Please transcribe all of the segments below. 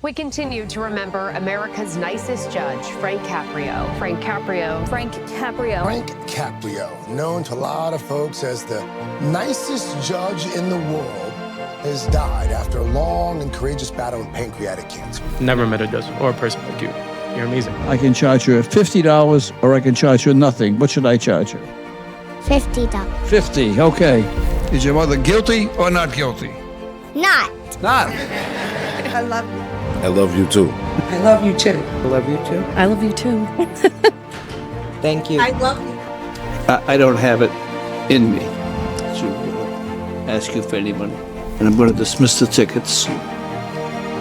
We continue to remember America's nicest judge, Frank Caprio. Frank Caprio. Frank Caprio. Frank Caprio, known to a lot of folks as the nicest judge in the world, has died after a long and courageous battle with pancreatic cancer. Never met a judge or a person like you. You're amazing. I can charge you $50 or I can charge you nothing. What should I charge you? $50. $50, okay. Is your mother guilty or not guilty? Not. Not. I love you. I love you too. I love you too. I love you too. I love you too. Thank you. I love you. I don't have it in me to ask you for any money. And I'm going to dismiss the tickets.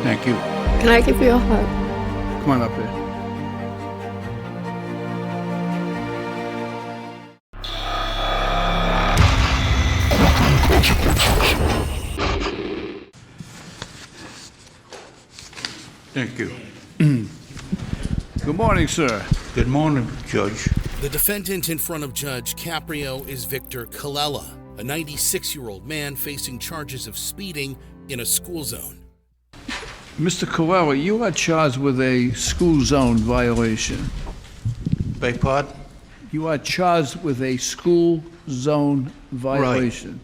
Thank you. Can I give you a hug? Come on up here. Thank you. Good morning, sir. Good morning, Judge. The defendant in front of Judge Caprio is Victor Colella, a 96-year-old man facing charges of speeding in a school zone. Mr. Colella, you are charged with a school zone violation. Beg pardon? You are charged with a school zone violation,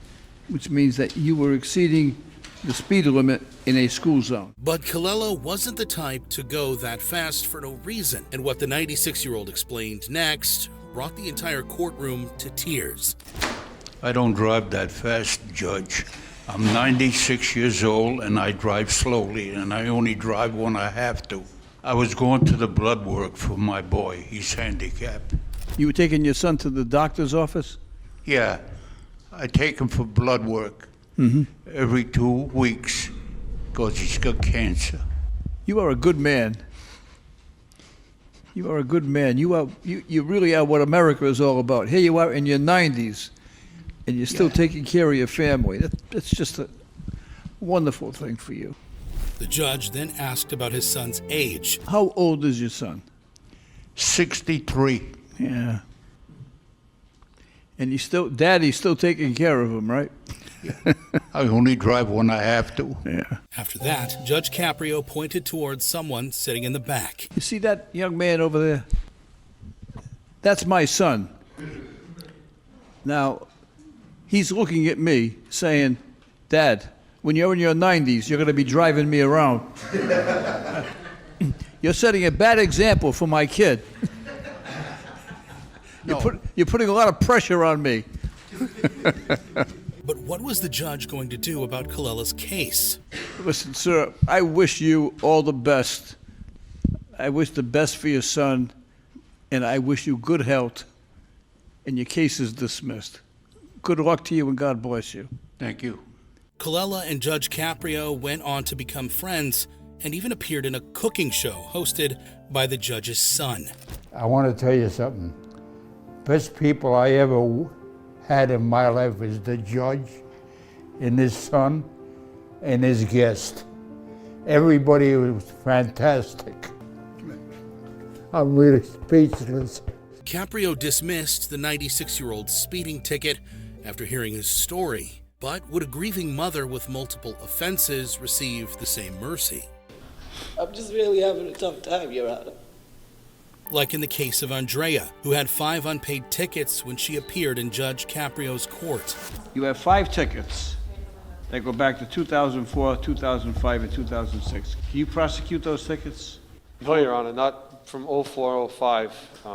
which means that you were exceeding the speed limit in a school zone. But Colella wasn't the type to go that fast for no reason, and what the 96-year-old explained next brought the entire courtroom to tears. I don't drive that fast, Judge. I'm 96 years old and I drive slowly, and I only drive when I have to. I was going to the blood work for my boy. He's handicapped. You were taking your son to the doctor's office? Yeah, I take him for blood work every 2 weeks because he's got cancer. You are a good man. You are a good man. You really are what America is all about. Here you are in your 90s, and you're still taking care of your family. That's just a wonderful thing for you. The judge then asked about his son's age. How old is your son? 63. Yeah. And Daddy's still taking care of him, right? Yeah. I only drive when I have to. Yeah. After that, Judge Caprio pointed towards someone sitting in the back. You see that young man over there? That's my son. Now, he's looking at me saying, Dad, when you're in your 90s, you're going to be driving me around. You're setting a bad example for my kid. No. You're putting a lot of pressure on me. But what was the judge going to do about Colella's case? Listen, sir, I wish you all the best. I wish the best for your son, and I wish you good health, and your case is dismissed. Good luck to you, and God bless you. Thank you. Colella and Judge Caprio went on to become friends and even appeared in a cooking show hosted by the judge's son. I want to tell you something. Best people I ever had in my life is the judge and his son and his guest. Everybody was fantastic. I'm really speechless. Caprio dismissed the 96-year-old's speeding ticket after hearing his story. But would a grieving mother with multiple offenses receive the same mercy? I'm just really having a tough time, Your Honor. Like in the case of Andrea, who had 5 unpaid tickets when she appeared in Judge Caprio's court. You have 5 tickets that go back to 2004, 2005, and 2006. Can you prosecute those tickets? No, Your Honor, not from 04, 05. We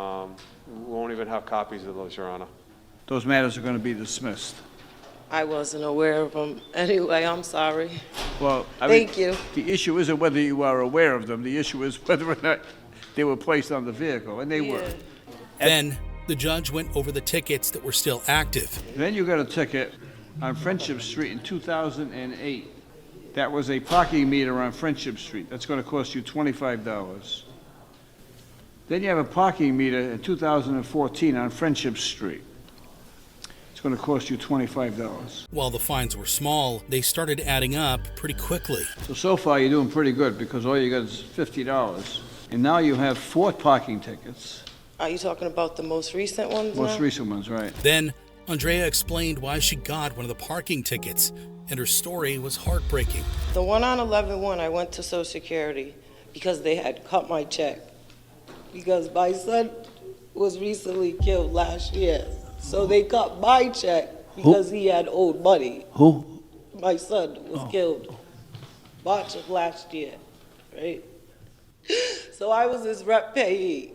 won't even have copies of those, Your Honor. Those matters are going to be dismissed. I wasn't aware of them. Anyway, I'm sorry. Well, Thank you. The issue isn't whether you are aware of them. The issue is whether or not they were placed on the vehicle, and they were. Then the judge went over the tickets that were still active. Then you got a ticket on Friendship Street in 2008. That was a parking meter on Friendship Street. That's going to cost you $25. Then you have a parking meter in 2014 on Friendship Street. It's going to cost you $25. While the fines were small, they started adding up pretty quickly. So far you're doing pretty good because all you got is $50. And now you have 4 parking tickets. Are you talking about the most recent ones? Most recent ones, right. Then Andrea explained why she got one of the parking tickets, and her story was heartbreaking. The one on 11-1, I went to Social Security because they had cut my check. Because my son was recently killed last year. So they cut my check because he had owed money. Who? My son was killed March of last year, right? So I was his rep payee.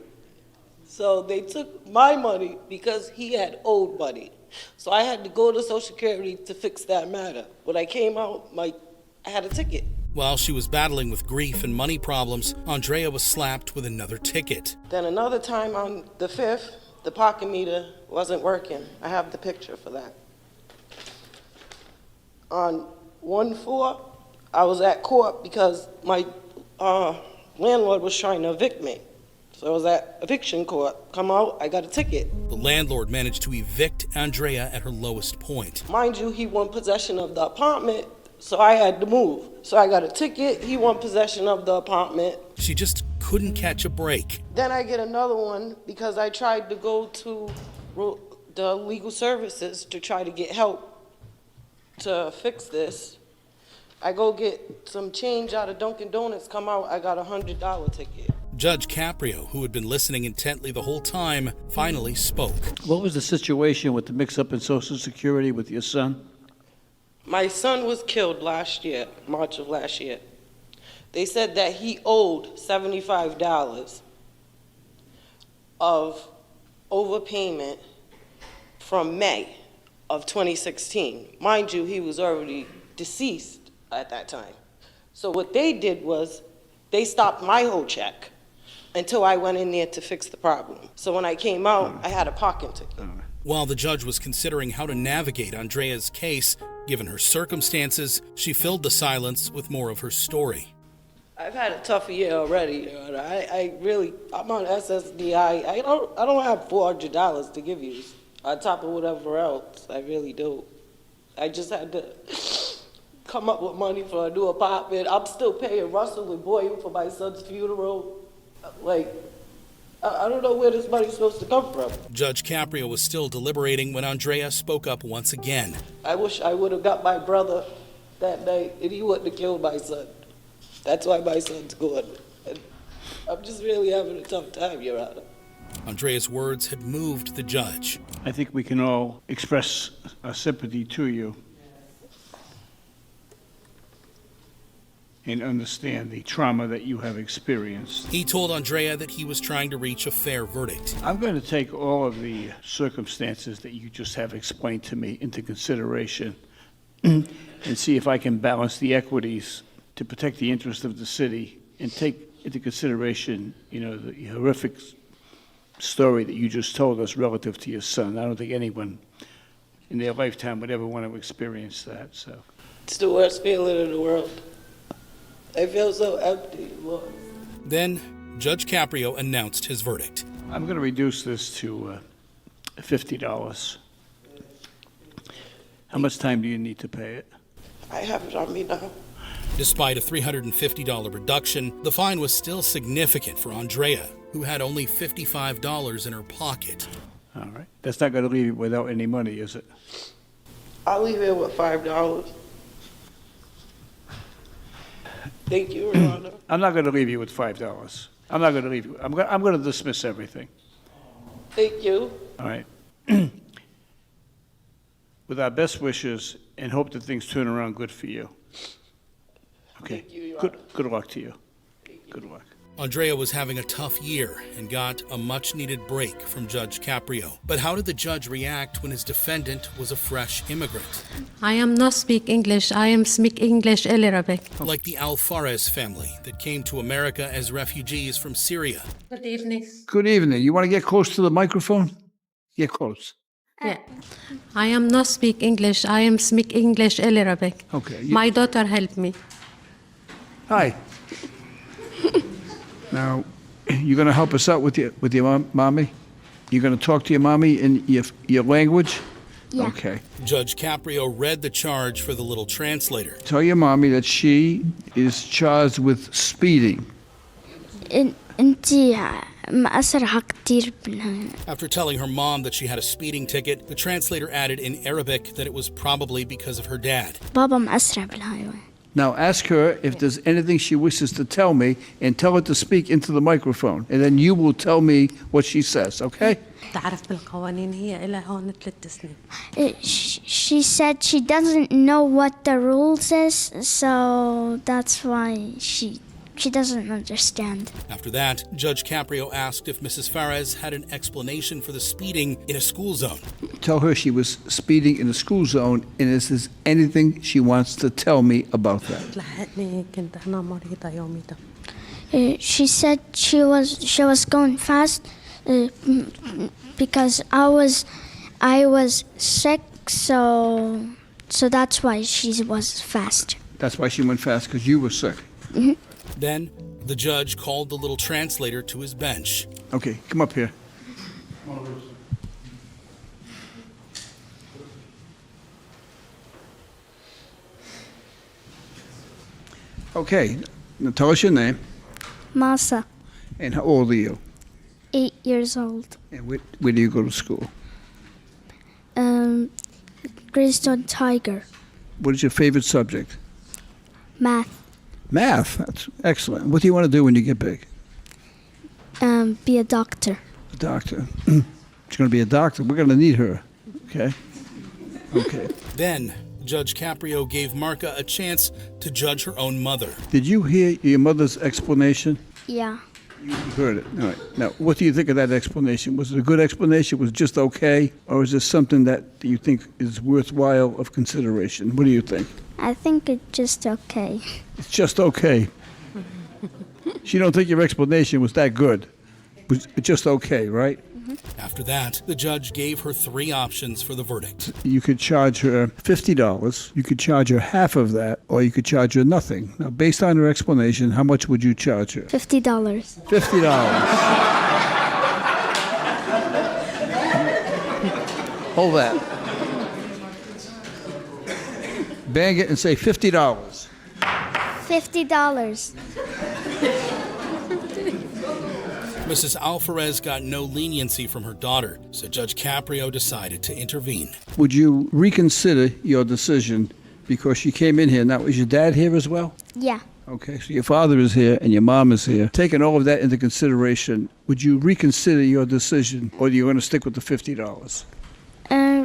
So they took my money because he had owed money. So I had to go to Social Security to fix that matter. When I came out, I had a ticket. While she was battling with grief and money problems, Andrea was slapped with another ticket. Then another time on the 5th, the parking meter wasn't working. I have the picture for that. On 1/4, I was at court because my landlord was trying to evict me. So I was at eviction court. Come out, I got a ticket. The landlord managed to evict Andrea at her lowest point. Mind you, he won possession of the apartment, so I had to move. So I got a ticket, he won possession of the apartment. She just couldn't catch a break. Then I get another one because I tried to go to the legal services to try to get help to fix this. I go get some change out of Dunkin' Donuts, come out, I got a $100 ticket. Judge Caprio, who had been listening intently the whole time, finally spoke. What was the situation with the mix-up in Social Security with your son? My son was killed last year, March of last year. They said that he owed $75 of overpayment from May of 2016. Mind you, he was already deceased at that time. So what they did was they stopped my whole check until I went in there to fix the problem. So when I came out, I had a parking ticket. While the judge was considering how to navigate Andrea's case, given her circumstances, she filled the silence with more of her story. I've had a tough year already. I'm on SSDI. I don't have $400 to give you on top of whatever else. I really do. I just had to come up with money for a new apartment. I'm still paying Russell and Boyle for my son's funeral. I don't know where this money's supposed to come from. Judge Caprio was still deliberating when Andrea spoke up once again. I wish I would have got my brother that night and he wouldn't have killed my son. That's why my son's gone. And I'm just really having a tough time, Your Honor. Andrea's words had moved the judge. I think we can all express our sympathy to you and understand the trauma that you have experienced. He told Andrea that he was trying to reach a fair verdict. I'm going to take all of the circumstances that you just have explained to me into consideration and see if I can balance the equities to protect the interest of the city and take into consideration, the horrific story that you just told us relative to your son. I don't think anyone in their lifetime would ever want to experience that. So it's the worst feeling in the world. I feel so empty. Then Judge Caprio announced his verdict. I'm going to reduce this to $50. How much time do you need to pay it? I have it on me now. Despite a $350 reduction, the fine was still significant for Andrea, who had only $55 in her pocket. All right. That's not going to leave you without any money, is it? I'll leave here with $5. Thank you, Your Honor. I'm not going to leave you with $5. I'm not going to leave you. I'm going to dismiss everything. Thank you. All right. With our best wishes and hope that things turn around good for you. Okay. Thank you, Your Honor. Good luck to you. Good luck. Andrea was having a tough year and got a much-needed break from Judge Caprio. But how did the judge react when his defendant was a fresh immigrant? I am not speak English. I am speak English a little bit. Like the Alfares family that came to America as refugees from Syria. Good evening. Good evening. You want to get close to the microphone? Get close. Yeah. I am not speak English. I am speak English a little bit. Okay. My daughter helped me. Hi. Now, you're going to help us out with your mommy? You're going to talk to your mommy in your language? Yeah. Okay. Judge Caprio read the charge for the little translator. Tell your mommy that she is charged with speeding. انتي مأثرة كتير بالهاي. After telling her mom that she had a speeding ticket, the translator added in Arabic that it was probably because of her dad. بابا مأثرة بالهاي. Now ask her if there's anything she wishes to tell me and tell her to speak into the microphone. And then you will tell me what she says, okay? تعرف بالقوانين هي إلى هون 3 سنين. She said she doesn't know what the rules is, so that's why she doesn't understand. After that, Judge Caprio asked if Mrs. Fares had an explanation for the speeding in a school zone. Tell her she was speeding in a school zone and if there's anything she wants to tell me about that. لحقني كنت أنا مريضة يوميتها. She said she was going fast because I was sick, so that's why she was fast. That's why she went fast, because you were sick. Mm-hmm. Then, the judge called the little translator to his bench. Okay, come up here. Okay, now tell us your name. Masa, And how old are you? 8 years old. And where do you go to school? Greystone Tiger. What is your favorite subject? Math. Math. That's excellent. What do you want to do when you get big? Be a doctor. A doctor. She's going to be a doctor. We're going to need her. Okay? Okay. Then, Judge Caprio gave Marka a chance to judge her own mother. Did you hear your mother's explanation? Yeah. You heard it. All right. Now, what do you think of that explanation? Was it a good explanation? Was it just okay? Or is this something that you think is worthwhile of consideration? What do you think? I think it's just okay. It's just okay. She don't think your explanation was that good. It was just okay, right? After that, the judge gave her 3 options for the verdict. You could charge her $50, you could charge her half of that, or you could charge her nothing. Now, based on her explanation, how much would you charge her? $50. $50. Hold that. Bang it and say $50. $50. Mrs. Alvarez got no leniency from her daughter, so Judge Caprio decided to intervene. Would you reconsider your decision because she came in here? Now, is your dad here as well? Yeah. Okay, so your father is here and your mom is here. Taking all of that into consideration, would you reconsider your decision, or are you going to stick with the $50?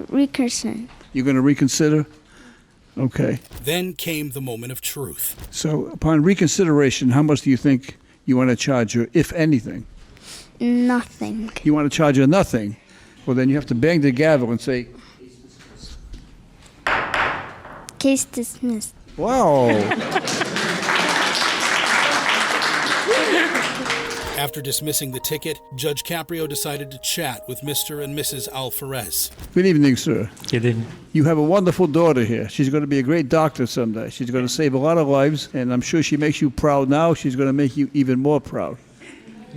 Reconsider. You're going to reconsider? Okay. Then came the moment of truth. So, upon reconsideration, how much do you think you want to charge her, if anything? Nothing. You want to charge her nothing? Well, then you have to bang the gavel and say, Case dismissed. wow. After dismissing the ticket, Judge Caprio decided to chat with Mr. and Mrs. Alvarez. Good evening, sir. Good evening. You have a wonderful daughter here. She's going to be a great doctor someday. She's going to save a lot of lives, and I'm sure she makes you proud now. She's going to make you even more proud.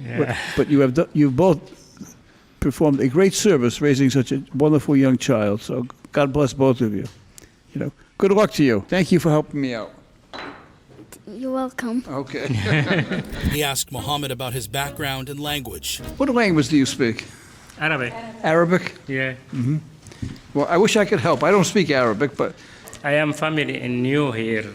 Yeah. But you've both performed a great service raising such a wonderful young child. So God bless both of you. You know, good luck to you. Thank you for helping me out. You're welcome. Okay. He asked Mohammed about his background and language. What language do you speak? Arabic. Arabic? Yeah. Mm-hmm. Well, I wish I could help. I don't speak Arabic, but I am family in New here.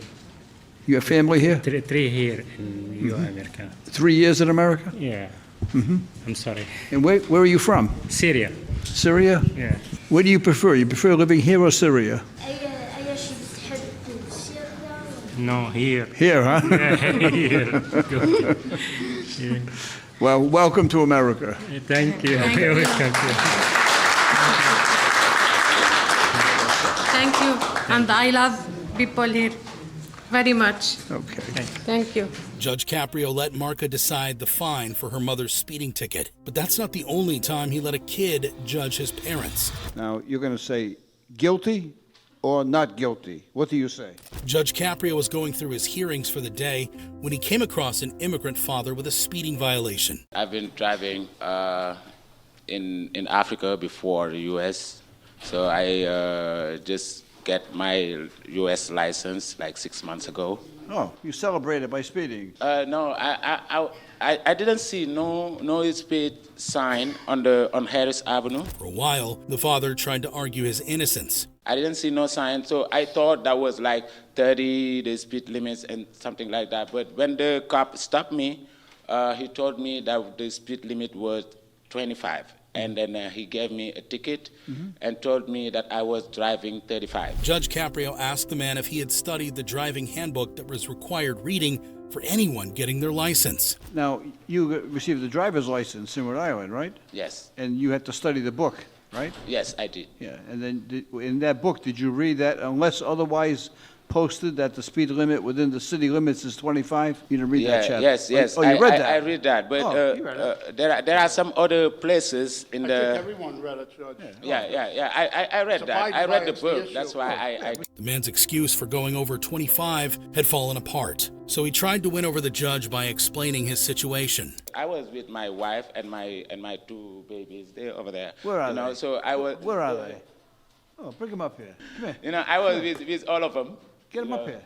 you have family here? 3 here in New America. 3 years in America? Yeah. Mm-hmm. I'm sorry. And where are you from? Syria. Syria? Yeah. Where do you prefer? You prefer living here or Syria? No, here. Here, huh? Yeah, here. Good. Yeah. Well, welcome to America. Thank you. Welcome. Thank you. And I love people here very much. Okay. Thank you. Judge Caprio let Marka decide the fine for her mother's speeding ticket. But that's not the only time he let a kid judge his parents. Now, you're going to say guilty or not guilty. What do you say? Judge Caprio was going through his hearings for the day when he came across an immigrant father with a speeding violation. I've been driving in Africa before the U.S., so I just get my U.S. license like 6 months ago. Oh, you celebrated by speeding. No, I didn't see no speed sign on Harris Avenue. For a while, the father tried to argue his innocence. I didn't see no sign, so I thought that was like 30, the speed limits and something like that. But when the cop stopped me, he told me that the speed limit was 25. And then he gave me a ticket and told me that I was driving 35. Judge Caprio asked the man if he had studied the driving handbook that was required reading for anyone getting their license. Now, you received a driver's license in Rhode Island, right? Yes. And you had to study the book, right? Yes, I did. Yeah, and then in that book, did you read that unless otherwise posted that the speed limit within the city limits is 25? You didn't read that chapter? Yes. Oh, you read that? I read that, but you read it. there are some other places in the... Everyone read it, Judge. Yeah. I read that. I read the book. That's why I... The man's excuse for going over 25 had fallen apart, so he tried to win over the judge by explaining his situation. I was with my wife and my two babies. They're over there. Where are they? So I was... Where are they? Oh, bring them up here. Come here. I was with all of them. Get them up here.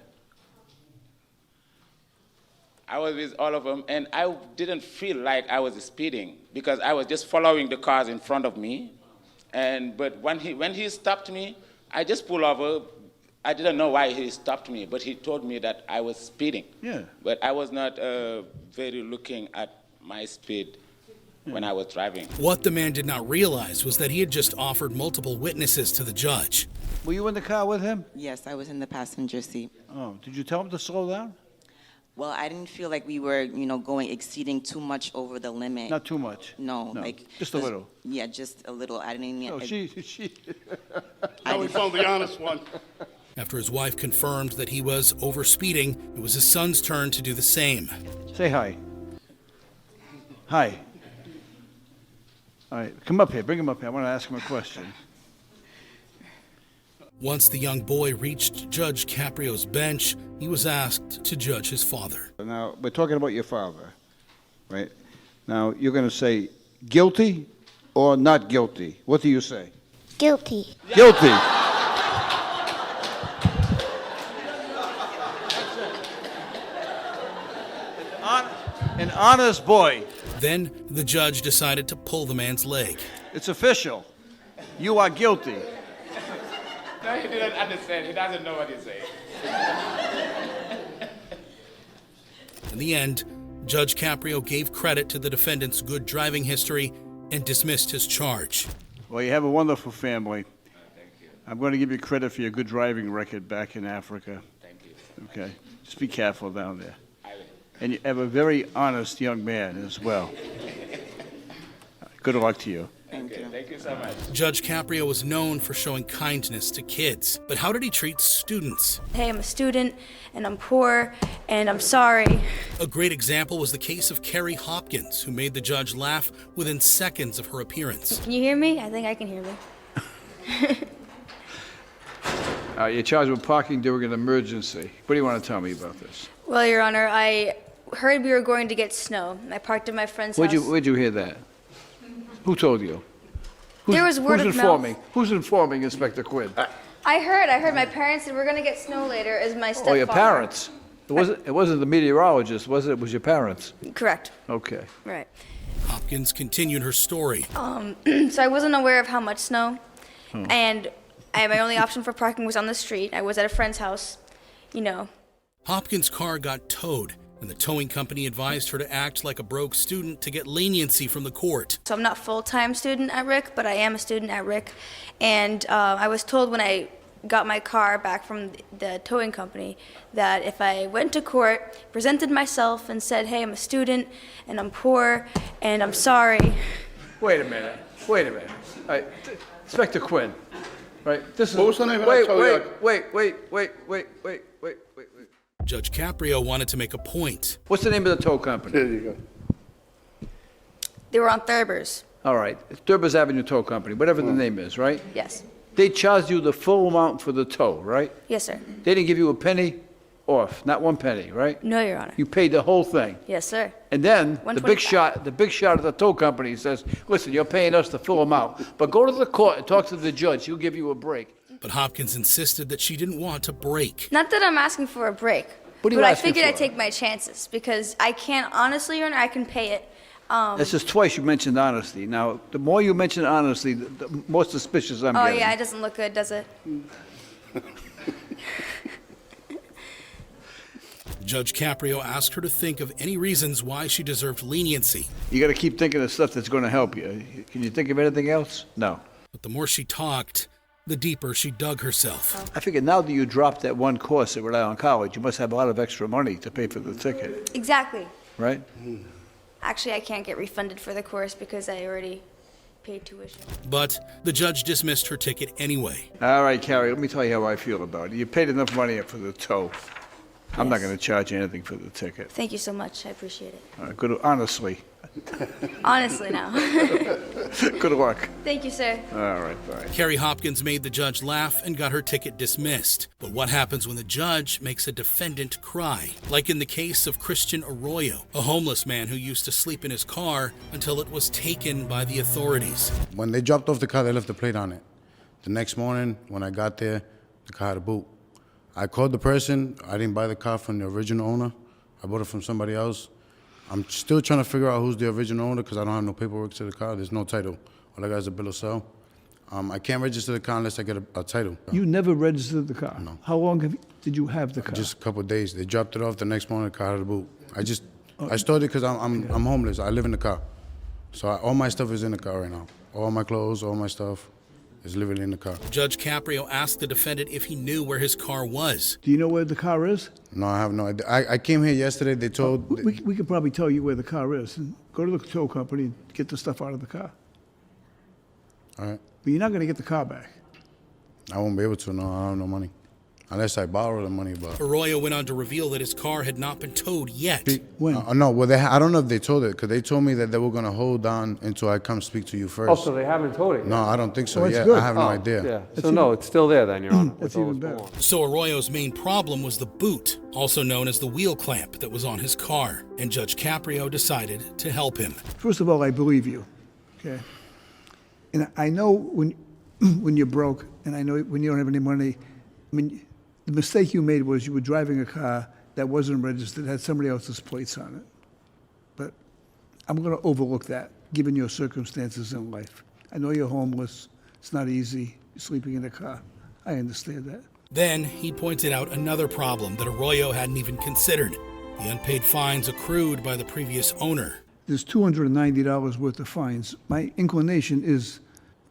I was with all of them, and I didn't feel like I was speeding because I was just following the cars in front of me. But when he stopped me, I just pulled over. I didn't know why he stopped me, but he told me that I was speeding. Yeah. But I was not very looking at my speed when I was driving. What the man did not realize was that he had just offered multiple witnesses to the judge. Were you in the car with him? Yes, I was in the passenger seat. Oh, did you tell him to slow down? Well, I didn't feel like we were, exceeding too much over the limit. Not too much. No, just a little. Yeah, just a little. I didn't. No, she. Now we found the honest one. After his wife confirmed that he was overspeeding, it was his son's turn to do the same. Say hi. Hi. All right, come up here. Bring him up here. I want to ask him a question. Once the young boy reached Judge Caprio's bench, he was asked to judge his father. Now, we're talking about your father, right? Now, you're going to say guilty or not guilty. What do you say? Guilty. Guilty. An honest boy. Then the judge decided to pull the man's leg. It's official. You are guilty. No, he didn't understand. He doesn't know what he's saying. In the end, Judge Caprio gave credit to the defendant's good driving history and dismissed his charge. Well, you have a wonderful family. Thank you. I'm going to give you credit for your good driving record back in Africa. Thank you. Okay? Just be careful down there. I will. And you have a very honest young man as well. Good luck to you. Thank you so much. Judge Caprio was known for showing kindness to kids, but how did he treat students? Hey, I'm a student, and I'm poor, and I'm sorry. A great example was the case of Carrie Hopkins, who made the judge laugh within seconds of her appearance. Can you hear me? I think I can hear me. You're charged with parking during an emergency. What do you want to tell me about this? Well, Your Honor, I heard we were going to get snow. I parked at my friend's house. Where'd you hear that? Who told you? There was word of mouth. Who's informing Inspector Quinn? I heard. My parents said we're going to get snow later as my stepfather. Oh, your parents. It wasn't the meteorologist, was it? It was your parents. Correct. Okay. Right. Hopkins continued her story. So I wasn't aware of how much snow, and my only option for parking was on the street. I was at a friend's house, Hopkins' car got towed, and the towing company advised her to act like a broke student to get leniency from the court. So I'm not full-time student at RIC, but I am a student at RIC, and I was told when I got my car back from the towing company that if I went to court, presented myself, and said, hey, I'm a student, and I'm poor, and I'm sorry. Wait a minute. All right. Inspector Quinn, right? This is. What was the name of that tow yard? Wait. Judge Caprio wanted to make a point. What's the name of the tow company? There you go. They were on Thurbers. All right. It's Durbers Avenue Tow Company, whatever the name is, right? Yes. They charged you the full amount for the tow, right? Yes, sir. They didn't give you a penny off, not 1 penny, right? No, Your Honor. You paid the whole thing. Yes, sir. And then the big 125. shot of the tow company says, listen, you're paying us the full amount, but go to the court and talk to the judge. He'll give you a break. But Hopkins insisted that she didn't want a break. Not that I'm asking for a break, What are you but I asking figured I'd for? take my chances because I can't honestly, Your Honor, I can pay it. This is twice you mentioned honesty. Now, the more you mention honesty, the more suspicious I'm Oh getting. yeah, it doesn't look good, does it? Judge Caprio asked her to think of any reasons why she deserved leniency. You got to keep thinking of stuff that's going to help you. Can you think of anything else? No. But the more she talked, the deeper she dug herself. I figure now that you dropped that one course at Rhode Island College, you must have a lot of extra money to pay for the ticket, Exactly. right? Actually, I can't get refunded for the course because I already paid tuition. But the judge dismissed her ticket anyway. All right, Carrie, let me tell you how I feel about it. You paid enough money for the tow. I'm not Yes. going to charge you anything for the ticket. Thank you so much. I appreciate it. All right, good, honestly. Honestly now. Good luck. Thank you, sir. All right, bye. Carrie Hopkins made the judge laugh and got her ticket dismissed. But what happens when the judge makes a defendant cry? Like in the case of Christian Arroyo, a homeless man who used to sleep in his car until it was taken by the authorities. When they dropped off the car, they left the plate on it. The next morning, when I got there, the car had a boot. I called the person. I didn't buy the car from the original owner. I bought it from somebody else. I'm still trying to figure out who's the original owner because I don't have no paperwork to the car. There's no title. All I got is a bill of sale. I can't register the car unless I get a title. You never registered the car? No. How long did you have the car? Just a couple of days. They dropped it off. The next morning, the car had a boot. I stored it because I'm homeless. I live in the car. So all my stuff is in the car right now. All my clothes, all my stuff is living in the car. Judge Caprio asked the defendant if he knew where his car was. Do you know where the car is? No, I have no idea. I came here yesterday. They told... We could probably tell you where the car is. And go to the tow company and get the stuff out of the car. All right. But you're not going to get the car back. I won't be able to. No, I don't have no money. Unless I borrow the money, but... Arroyo went on to reveal that his car had not been towed yet. When? No, well, I don't know if they told it, because they told me that they were going to hold on until I come speak to you first. Oh, so they haven't told it yet? No, I don't think so. Oh, that's Yeah, good. I have no Oh, idea. Yeah, so no, it's still there then, Your Honor. That's with all even its better. belongings. So Arroyo's main problem was the boot, also known as the wheel clamp that was on his car, and Judge Caprio decided to help him. First of all, I believe you, okay? And I know when you're broke, and I know when you don't have any money. I mean, the mistake you made was you were driving a car that wasn't registered, had somebody else's plates on it. But I'm going to overlook that, given your circumstances in life. I know you're homeless. It's not easy. You're sleeping in a car. I understand that. Then he pointed out another problem that Arroyo hadn't even considered: the unpaid fines accrued by the previous owner. There's $290 worth of fines. My inclination is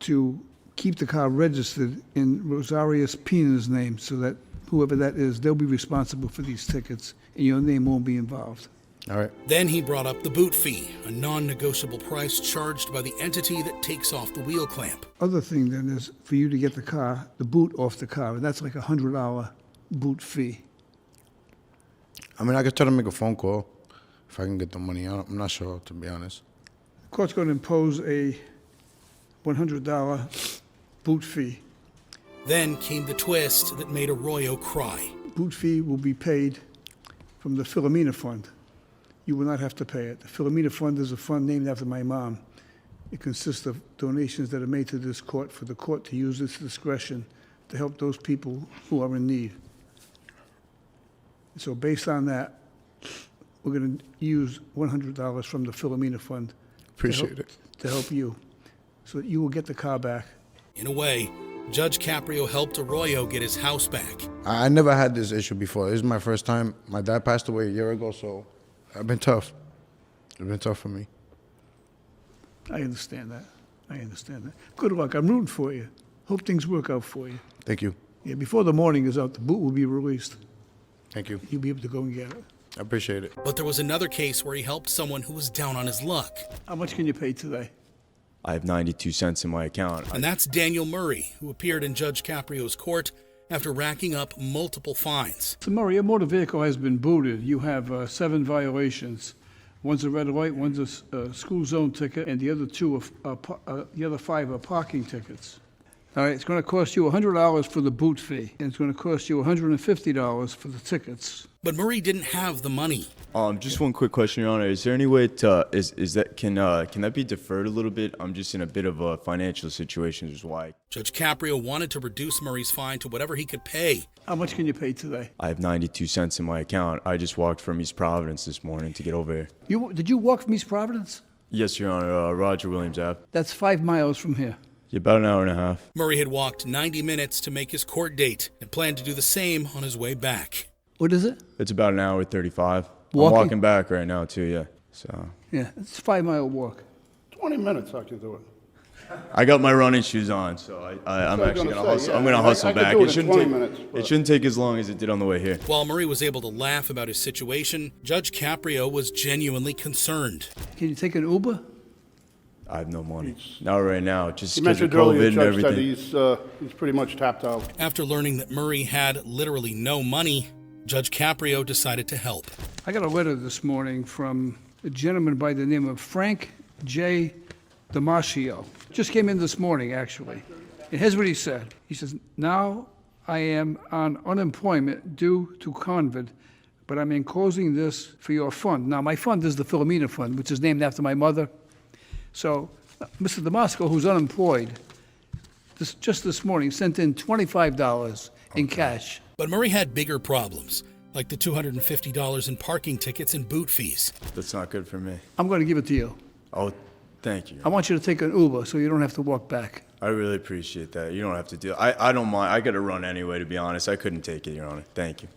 to keep the car registered in Rosarius Pina's name so that whoever that is, they'll be responsible for these tickets and your name won't be involved. All right. Then he brought up the boot fee, a non-negotiable price charged by the entity that takes off the wheel clamp. Other thing then is for you to get the boot off the car, and that's like a $100 boot fee. I mean, I could try to make a phone call if I can get the money. I'm not sure, to be honest. The court's going to impose a $100 boot fee. Then came the twist that made Arroyo cry. Boot fee will be paid from the Philomena Fund. You will not have to pay it. The Philomena Fund is a fund named after my mom. It consists of donations that are made to this court for the court to use its discretion to help those people who are in need. So based on that, we're going to use $100 from the Philomena Fund Appreciate it. to help you, so that you will get the car back. In a way, Judge Caprio helped Arroyo get his house back. I never had this issue before. This is my first time. My dad passed away a year ago, so I've been tough. It's been tough for me. I understand that. I understand that. Good luck. I'm rooting for you. Hope things work out for you. Thank you. Yeah, before the morning is out, the boot will be released. Thank you. You'll be able to go and get it. I appreciate it. But there was another case where he helped someone who was down on his luck. How much can you pay today? I have 92 cents in my account. And that's Daniel Murray, who appeared in Judge Caprio's court after racking up multiple fines. So, Murray, your motor vehicle has been booted. You have 7 violations. One's a red light, one's a school zone ticket, and the other 5 are parking tickets. All right, it's going to cost you $100 for the boot fee, and it's going to cost you $150 for the tickets. But Murray didn't have the money. Just one quick question, Your Honor. Is there any way to can that be deferred a little bit? I'm just in a bit of a financial situation, is why. Judge Caprio wanted to reduce Murray's fine to whatever he could pay. How much can you pay today? I have 92 cents in my account. I just walked from East Providence this morning to get over here. Did you walk from East Providence? Yes, Your Honor. Roger Williams Ave. That's 5 miles from here. Yeah, about an hour and a half. Murray had walked 90 minutes to make his court date and planned to do the same on his way back. What is it? It's about an hour 35. Walking? I'm walking back right now too. Yeah. So. Yeah, it's a 5 mile walk. 20 minutes I can do it. I got my running shoes on, so I'm actually gonna hustle. Yeah, I'm gonna hustle back. It shouldn't take as long as it did on the way here. While Murray was able to laugh about his situation, Judge Caprio was genuinely concerned. Can you take an Uber? I have no money. Not right now, just You because of mentioned earlier, COVID and Judge everything. said he's pretty much tapped out. After learning that Murray had literally no money, Judge Caprio decided to help. I got a letter this morning from a gentleman by the name of Frank J. Damasio. Just came in this morning, actually. And here's what he said. He says, now I am on unemployment due to COVID, but I'm enclosing this for your fund. Now, my fund is the Philomena Fund, which is named after my mother. So Mr. Damasco, who's unemployed, just this morning sent in $25 in cash. But Murray had bigger problems, like the $250 in parking tickets and boot fees. That's not good for me. I'm going to give it to you. Oh, thank you. I want you to take an Uber so you don't have to walk back. I really appreciate that. You don't have to do it. I don't mind. I got to run anyway, to be honest. I couldn't take it, Your Honor. Thank you.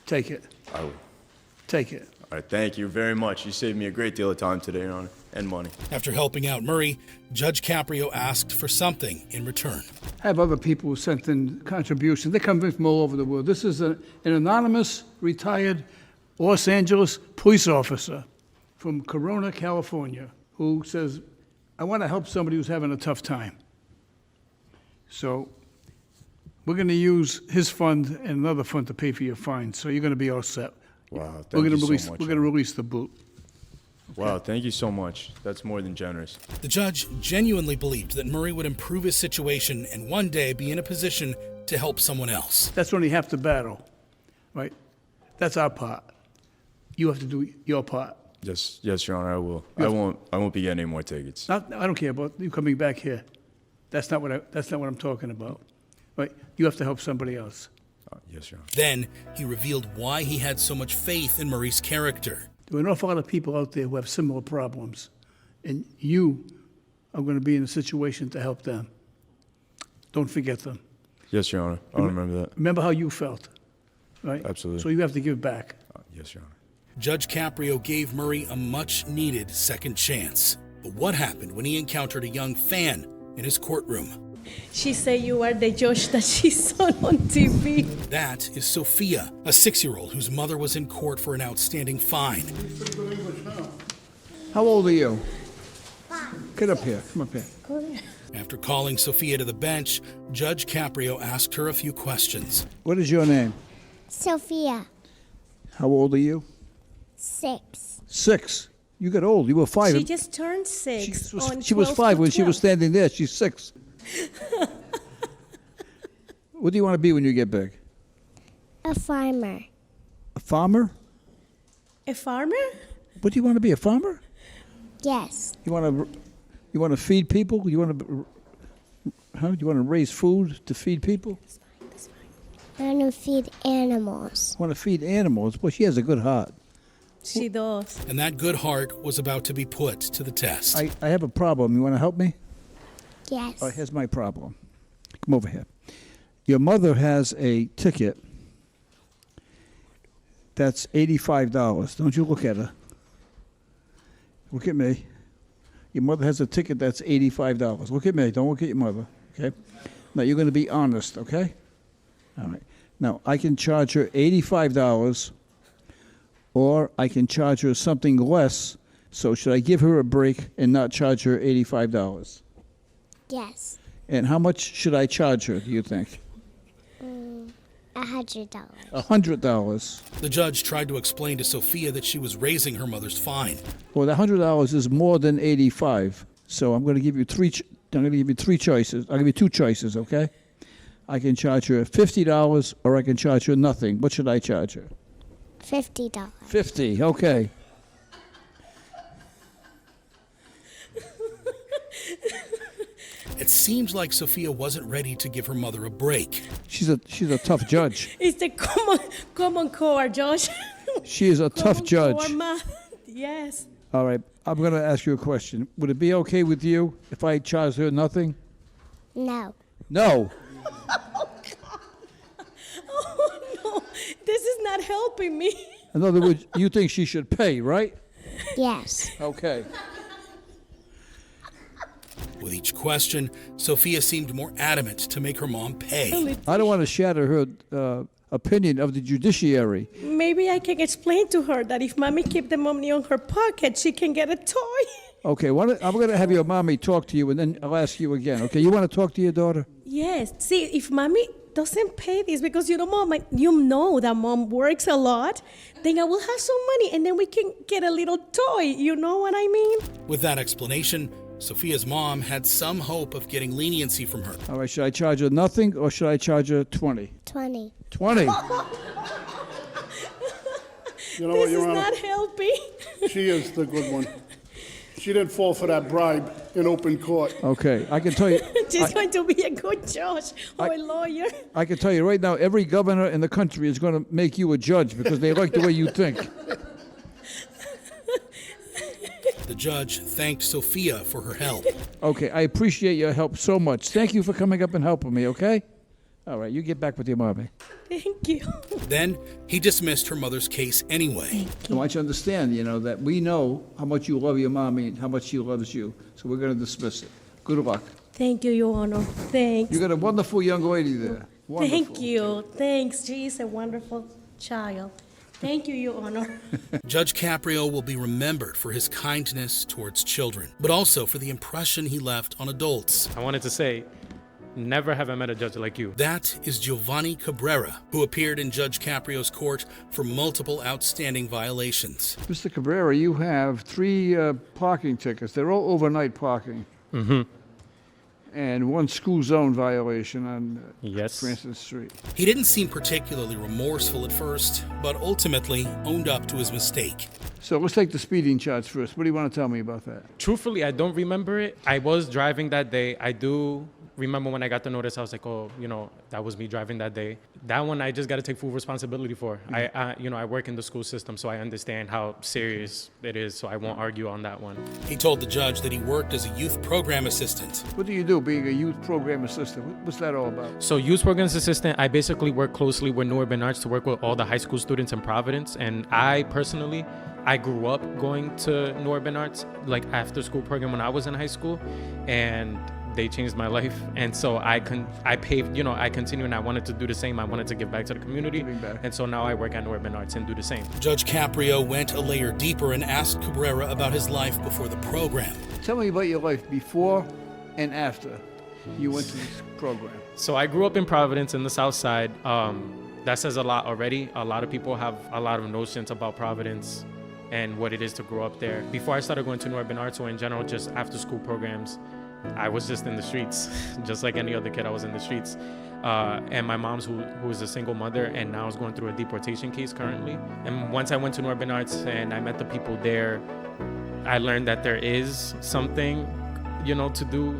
Take it. I will. Take it. All right, thank you very much. You saved me a great deal of time today, Your Honor, and money. After helping out Murray, Judge Caprio asked for something in return. I have other people who sent in contributions. They come in from all over the world. This is an anonymous, retired Los Angeles police officer from Corona, California, who says, I want to help somebody who's having a tough time. So we're going to use his fund and another fund to pay for your fine. So you're going to be all set. Wow, thank you so much. We're going to release the boot. Wow, thank you so much. That's more than generous. The judge genuinely believed that Murray would improve his situation and one day be in a position to help someone else. That's only half the battle, right? That's our part. You have to do your part. Yes, Your Honor, I will. I won't be getting any more tickets. I don't care about you coming back here. That's not what I'm talking about. Right? You have to help somebody else. Yes, Your Honor. Then he revealed why he had so much faith in Murray's character. There are an awful lot of people out there who have similar problems, and you are going to be in a situation to help them. Don't forget them. Yes, Your Honor. I'll remember that. Remember how you felt, right? Absolutely. So you have to give back. Yes, Your Honor. Judge Caprio gave Murray a much-needed second chance. But what happened when he encountered a young fan in his courtroom? She said you are the judge that she saw on TV. That is Sophia, a 6-year-old whose mother was in court for an outstanding fine. How old are you? 5. Get up here. Come up here. After calling Sophia to the bench, Judge Caprio asked her a few questions. What is your name? Sophia. How old are you? 6. 6. You got old. You were 5. She just turned 6. She was 5 when she was standing there. She's 6. What do you want to be when you get big? A farmer. A farmer? A farmer? What do you want to be? A farmer? Yes. You want to feed people? You want to You want to raise food to feed people? I want to feed animals. Want to feed animals? Well, she has a good heart. She does. And that good heart was about to be put to the test. I have a problem. You want to help me? Yes. All right, here's my problem. Come over here. Your mother has a ticket that's $85. Don't you look at her. Look at me. Your mother has a ticket that's $85. Look at me. Don't look at your mother. Okay? Now, you're going to be honest, okay? All right. Now, I can charge her $85, or I can charge her something less. So should I give her a break and not charge her $85? Yes. And how much should I charge her, do you think? $100. $100. The judge tried to explain to Sophia that she was raising her mother's fine. Well, the $100 is more than $85. So I'm going to give you I'm going to give you three choices. I'll give you two choices, okay? I can charge her $50 or I can charge her nothing. What should I charge her? $50. 50, okay. It seems like Sophia wasn't ready to give her mother a break. She's a tough judge. It's the common core, Josh. She is a tough judge. Core math. Yes. All right, I'm going to ask you a question. Would it be okay with you if I charged her nothing? No. No. Oh, no. This is not helping me. In other words, you think she should pay, right? Yes. Okay. With each question, Sophia seemed more adamant to make her mom pay. I don't want to shatter her opinion of the judiciary. Maybe I can explain to her that if mommy keep the money on her pocket, she can get a toy. Okay, I'm going to have your mommy talk to you, and then I'll ask you again. Okay, you want to talk to your daughter? Yes. See, if mommy doesn't pay this because you know that mom works a lot, then I will have some money, and then we can get a little toy. You know what I mean? With that explanation, Sophia's mom had some hope of getting leniency from her. All right, should I charge her nothing or should I charge her 20? 20. 20? You know This what, is Your Honor? not helping. She is the good one. She didn't fall for that bribe in open court. Okay, I can tell you. She's going to be a good judge or a lawyer. I can tell you right now, every governor in the country is going to make you a judge because they like the way you think. The judge thanked Sophia for her help. Okay, I appreciate your help so much. Thank you for coming up and helping me, okay? All right, you get back with your mommy. Thank you. Then he dismissed her mother's case anyway. I want you to understand, that we know how much you love your mommy and how much she loves you. So we're going to dismiss it. Good luck. Thank you, Your Honor. Thanks. You got a wonderful young lady there. Wonderful. Thank you. Thanks. She's a wonderful child. Thank you, Your Honor. Judge Caprio will be remembered for his kindness towards children, but also for the impression he left on adults. I wanted to say, never have I met a judge like you. That is Giovanni Cabrera, who appeared in Judge Caprio's court for multiple outstanding violations. Mr. Cabrera, you have 3 parking tickets. They're all overnight parking. Mm-hmm. And 1 school zone violation on Yes. Francis Street. He didn't seem particularly remorseful at first, but ultimately owned up to his mistake. So let's take the speeding charge first. What do you want to tell me about that? Truthfully, I don't remember it. I was driving that day. I do remember when I got the notice, I was like, oh, that was me driving that day. That one, I just got to take full responsibility for. I work in the school system, so I understand how serious it is, so I won't argue on that one. He told the judge that he worked as a youth program assistant. What do you do being a youth program assistant? What's that all about? So youth programs assistant, I basically work closely with New Urban Arts to work with all the high school students in Providence. And I personally, I grew up going to New Urban Arts, like after school program when I was in high school. And they changed my life, and so I continue, and I wanted to do the same. I wanted to give back to the community, and so now I work at Urban Arts and do the same. Judge Caprio went a layer deeper and asked Cabrera about his life before the program. Tell me about your life before and after you went to this program. So I grew up in Providence in the South Side. That says a lot already. A lot of people have a lot of notions about Providence and what it is to grow up there. Before I started going to New Urban Arts, or in general, just after school programs, I was just in the streets, just like any other kid. I was in the streets, and my mom's who is a single mother and now is going through a deportation case currently. And once I went to New Urban Arts and I met the people there, I learned that there is something, to do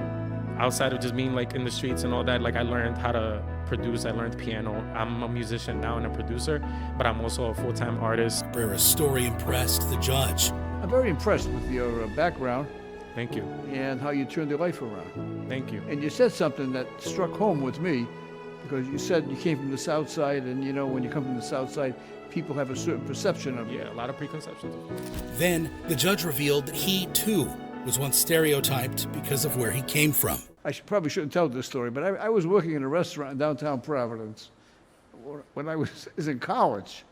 outside of just being like in the streets and all that. Like I learned how to produce. I learned piano. I'm a musician now and a producer, but I'm also a full-time artist. Cabrera's story impressed the judge. I'm very impressed with your background. Thank you. And how you turned your life around. Thank you. And you said something that struck home with me, because you said you came from the South Side, and when you come from the South Side, people have a certain perception of you. Yeah, a lot of preconceptions. Then the judge revealed that he, too, was once stereotyped because of where he came from. I probably shouldn't tell this story, but I was working in a restaurant in downtown Providence when I was in college,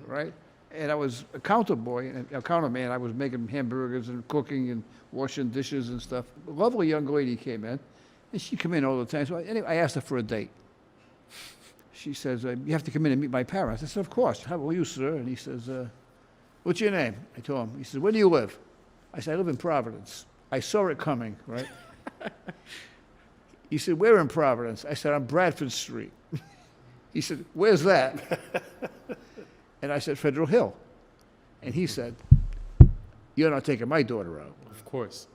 right? And I was a counter boy, and a counter man. I was making hamburgers and cooking and washing dishes and stuff. A lovely young lady came in, and she'd come in all the time. So anyway, I asked her for a date. She says, you have to come in and meet my parents. I said, of course. How are you, sir? And he says, what's your name? I told him. He said, where do you live? I said, I live in Providence. I saw it coming, right? He said, "Where in Providence?" I said, "On Bradford Street." He said, "Where's that?" And I said, "Federal Hill." And he said, "You're not taking my daughter out." Of course.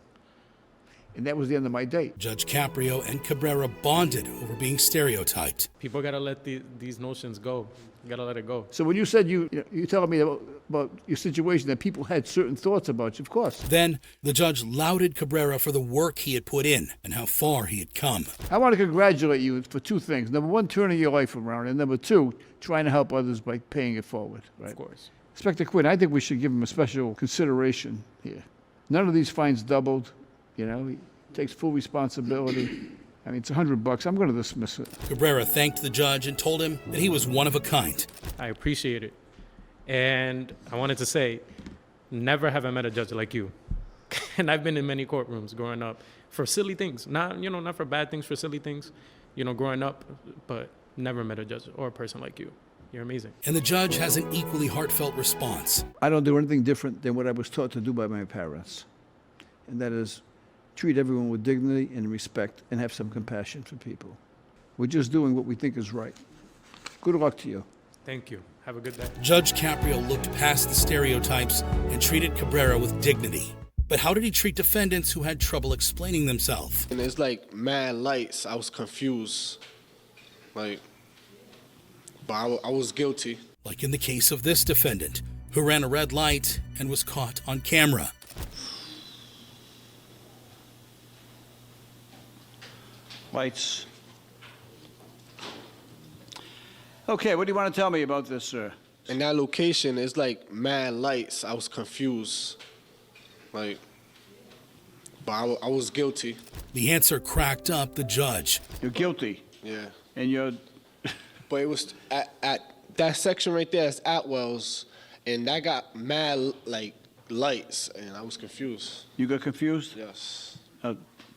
And that was the end of my date. Judge Caprio and Cabrera bonded over being stereotyped. People gotta let these notions go. You gotta let it go. So when you said you telling me about your situation, that people had certain thoughts about you, of course. Then the judge lauded Cabrera for the work he had put in and how far he had come. I want to congratulate you for two things. Number one, turning your life around, and number two, trying to help others by paying it forward. Right? Of course. Inspector Quinn, I think we should give him a special consideration here. None of these fines doubled. You know, he takes full responsibility. I mean, it's $100. I'm going to dismiss it. Cabrera thanked the judge and told him that he was one of a kind. I appreciate it. And I wanted to say, never have I met a judge like you. And I've been in many courtrooms growing up for silly things. Not for bad things, for silly things, growing up, but never met a judge or a person like you. You're amazing. And the judge has an equally heartfelt response. I don't do anything different than what I was taught to do by my parents. And that is treat everyone with dignity and respect and have some compassion for people. We're just doing what we think is right. Good luck to you. Thank you. Have a good day. Judge Caprio looked past the stereotypes and treated Cabrera with dignity. But how did he treat defendants who had trouble explaining themselves? And it's like mad lights. I was confused. But I was guilty. Like in the case of this defendant, who ran a red light and was caught on camera. Lights. Okay, what do you want to tell me about this, sir? In that location, it's like mad lights. I was confused. But I was guilty. The answer cracked up the judge. You're guilty. Yeah. And you're... But it was at that section right there is Atwell's, and that got mad, lights, and I was confused. You got confused? Yes.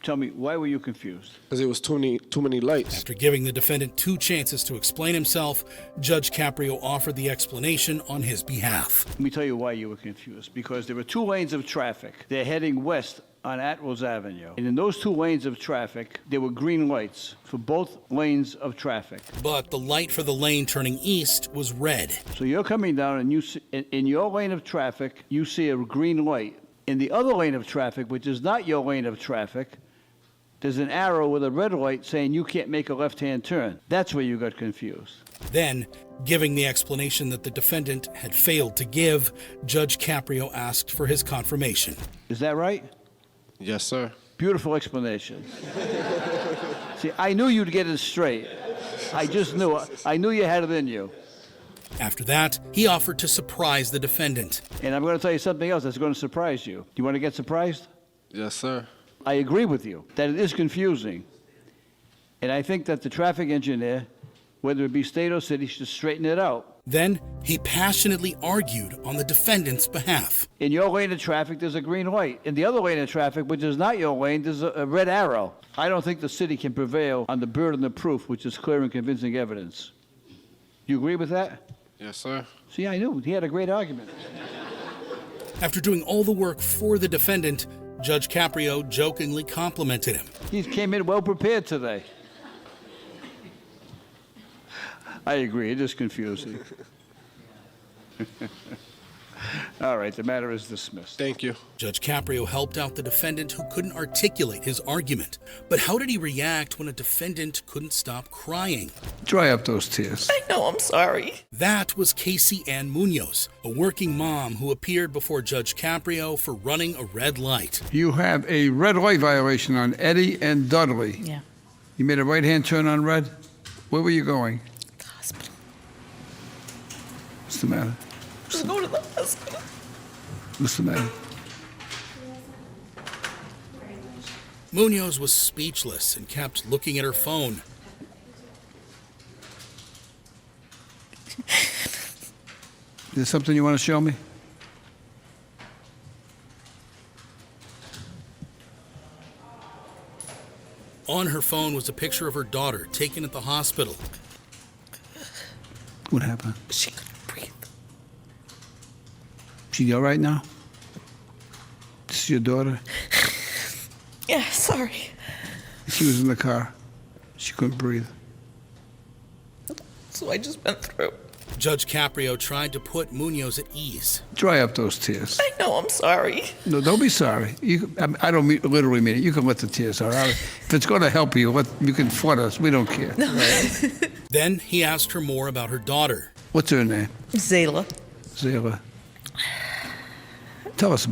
Tell me, why were you confused? Because it was too many lights. After giving the defendant 2 chances to explain himself, Judge Caprio offered the explanation on his behalf. Let me tell you why you were confused. Because there were 2 lanes of traffic. They're heading west on Atwells Avenue. And in those 2 lanes of traffic, there were green lights for both lanes of traffic. But the light for the lane turning east was red. So you're coming down and you see, in your lane of traffic, you see a green light. In the other lane of traffic, which is not your lane of traffic, there's an arrow with a red light saying you can't make a left-hand turn. That's where you got confused. Then, giving the explanation that the defendant had failed to give, Judge Caprio asked for his confirmation. Is that right? Yes, sir. Beautiful explanation. See, I knew you'd get it straight. I just knew. I knew you had it in you. After that, he offered to surprise the defendant. And I'm going to tell you something else that's going to surprise you. Do you want to get surprised? Yes, sir. I agree with you that it is confusing. And I think that the traffic engineer, whether it be state or city, should straighten it out. Then he passionately argued on the defendant's behalf. In your lane of traffic, there's a green light. In the other lane of traffic, which is not your lane, there's a red arrow. I don't think the city can prevail on the burden of proof, which is clear and convincing evidence. Do you agree with that? Yes, sir. See, I knew. He had a great argument. After doing all the work for the defendant, Judge Caprio jokingly complimented him. He came in well prepared today. I agree. It is confusing. All right, the matter is dismissed. Thank you. Judge Caprio helped out the defendant who couldn't articulate his argument. But how did he react when a defendant couldn't stop crying? Dry up those tears. I know, I'm sorry. That was Casey Ann Munoz, a working mom who appeared before Judge Caprio for running a red light. You have a red light violation on Eddie and Dudley. Yeah. You made a right-hand turn on red? Where were you going? The hospital. What's the matter? Just go to the hospital. What's the matter? Munoz was speechless and kept looking at her phone. Is there something you want to show me? On her phone was a picture of her daughter taken at the hospital. What happened? She couldn't breathe. She all right now? This is your daughter? Yeah, sorry. She was in the car. She couldn't breathe. So I just went through. Judge Caprio tried to put Munoz at ease. Dry up those tears. I know, I'm sorry. No, don't be sorry. I don't literally mean it. You can let the tears out. If it's going to help you, you can flood us. We don't care. No. Right? Then he asked her more about her daughter. What's her name? Zayla. Zayla. Tell us